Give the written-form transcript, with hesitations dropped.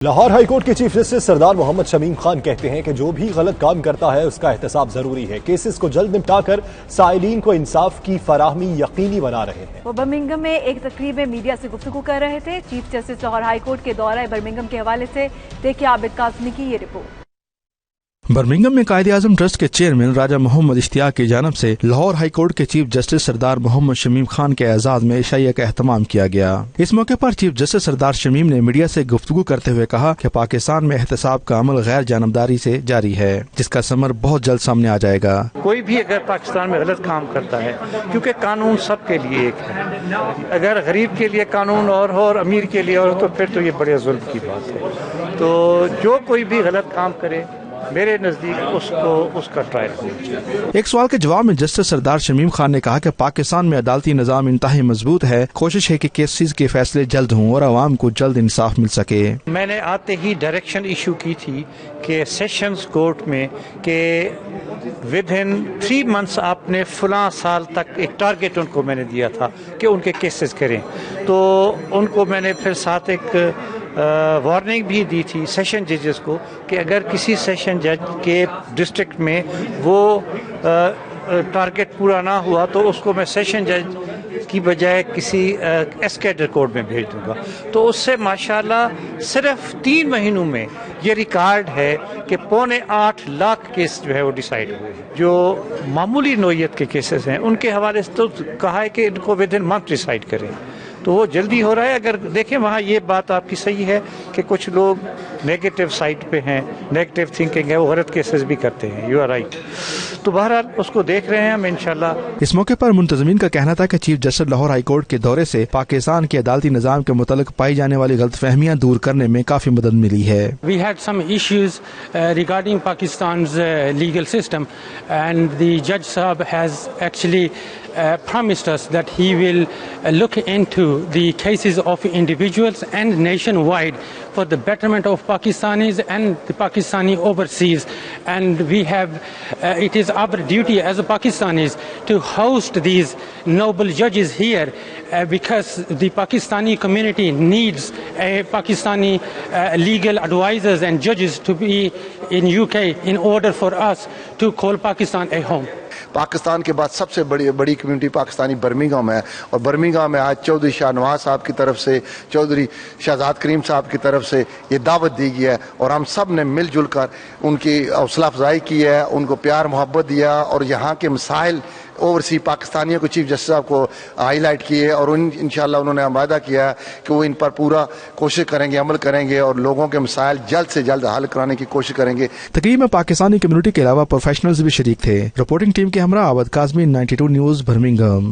Lahore high court کے chief justice سردار محمد شمیم خان کہتے ہیں کہ جو بھی غلط کام کرتا ہے اس کا احتساب ضروری ہے۔ کیسز کو جلد نمٹا کر سائلین کو انصاف کی فراہمی یقینی بنا رہے ہیں۔ وہ برمنگھم میں ایک تقریب میں میڈیا سے گفتگو کر رہے تھے۔ Chief justice Lahore high court کے دورہ برمنگھم کے حوالے سے دیکھیے عابد قاسمی کی یہ رپورٹ۔ برمنگھم میں قائد اعظم ٹرسٹ کے چیئرمین راجہ محمد اشتیاق کی جانب سے لاہور ہائی کورٹ کے چیف جسٹس سردار محمد شمیم خان کے اعزاز میں عشائیہ کا اہتمام کیا گیا۔ اس موقع پر چیف جسٹس سردار شمیم نے میڈیا سے گفتگو کرتے ہوئے کہا کہ پاکستان میں احتساب کا عمل غیر جانبداری سے جاری ہے، جس کا ثمر بہت جلد سامنے آ جائے گا۔ کوئی بھی اگر پاکستان میں غلط کام کرتا ہے، کیونکہ قانون سب کے لیے ایک ہے، اگر غریب کے لیے قانون اور ہو اور امیر کے لیے اور تو پھر تو یہ بڑے ظلم کی بات ہے۔ تو جو کوئی بھی غلط کام کرے میرے نزدیک اس کا ٹرائل ہونا چاہیے۔ ایک سوال کے جواب میں جسٹس سردار شمیم خان نے کہا کہ پاکستان میں عدالتی نظام انتہائی مضبوط ہے، کوشش ہے کہ کیسز کے فیصلے جلد ہوں اور عوام کو جلد انصاف مل سکے۔ میں نے آتے ہی ڈائریکشن ایشو کی تھی کہ سیشنز کورٹ میں کہ ود ان 3 months آپ نے فلاں سال تک ایک ٹارگیٹ ان کو میں نے دیا تھا کہ ان کے کیسز کریں، تو ان کو میں نے پھر ساتھ ایک وارننگ بھی دی تھی سیشن ججز کو کہ اگر کسی سیشن جج کے ڈسٹرکٹ میں وہ ٹارگیٹ پورا نہ ہوا تو اس کو میں سیشن جج کی بجائے کسی ایسکیڈر کورٹ میں بھیج دوں گا۔ تو اس سے ماشاءاللہ صرف 3 مہینوں میں یہ ریکارڈ ہے کہ 8.25 لاکھ کیس جو ہے وہ ڈیسائیڈ ہوئے ہیں۔ جو معمولی نوعیت کے کیسز ہیں ان کے حوالے سے تو کہا ہے کہ ان کو ود ان منتھ ڈیسائیڈ کریں، تو وہ جلدی ہو رہا ہے۔ اگر دیکھیں وہاں یہ بات آپ کی صحیح ہے کہ کچھ لوگ نیگیٹو سائٹ پہ ہیں، نیگیٹو تھنکنگ ہے، وہ غلط کیسز بھی کرتے ہیں، یو آر رائٹ۔ تو بہرحال اس کو دیکھ رہے ہیں ہم انشاءاللہ۔ اس موقع پر منتظمین کا کہنا تھا کہ chief justice Lahore high court کے دورے سے پاکستان کے عدالتی نظام کے متعلق پائی جانے والی غلط فہمیاں دور کرنے میں کافی مدد ملی ہے۔ We had some issues regarding Pakistan's legal system, and the Judge Sahab has actually promised us that he will look into the cases of individuals and nationwide for the betterment of Pakistanis and the Pakistani overseas. And we have, it is our duty as Pakistanis to host these noble judges here because the Pakistani community needs Pakistani legal advisors and judges to be in UK in order for us to call Pakistan a home. Pakistan کے بعد سب سے بڑی community Pakistani Birmingham ہے، اور Birmingham میں آج چودھری شاہ نواز صاحب کی طرف سے، چودھری شہزاد کریم صاحب کی طرف سے یہ دعوت دی گئی ہے، اور ہم سب نے مل جل کر ان کی حوصلہ افزائی کی ہے، ان کو پیار محبت دیا، اور یہاں کے مسائل اوورسی پاکستانیوں کو چیف جسٹس صاحب کو ہائی لائٹ کیے، اور انشاءاللہ انہوں نے وعدہ کیا ہے کہ وہ ان پر پورا کوشش کریں گے، عمل کریں گے، اور لوگوں کے مسائل جلد سے جلد حل کرانے کی کوشش کریں گے۔ تقریب میں پاکستانی کمیونٹی کے علاوہ پروفیشنلز بھی شریک تھے۔ رپورٹنگ ٹیم کے ہمراہ عابد قاسمی، 92 نیوز برمنگھم۔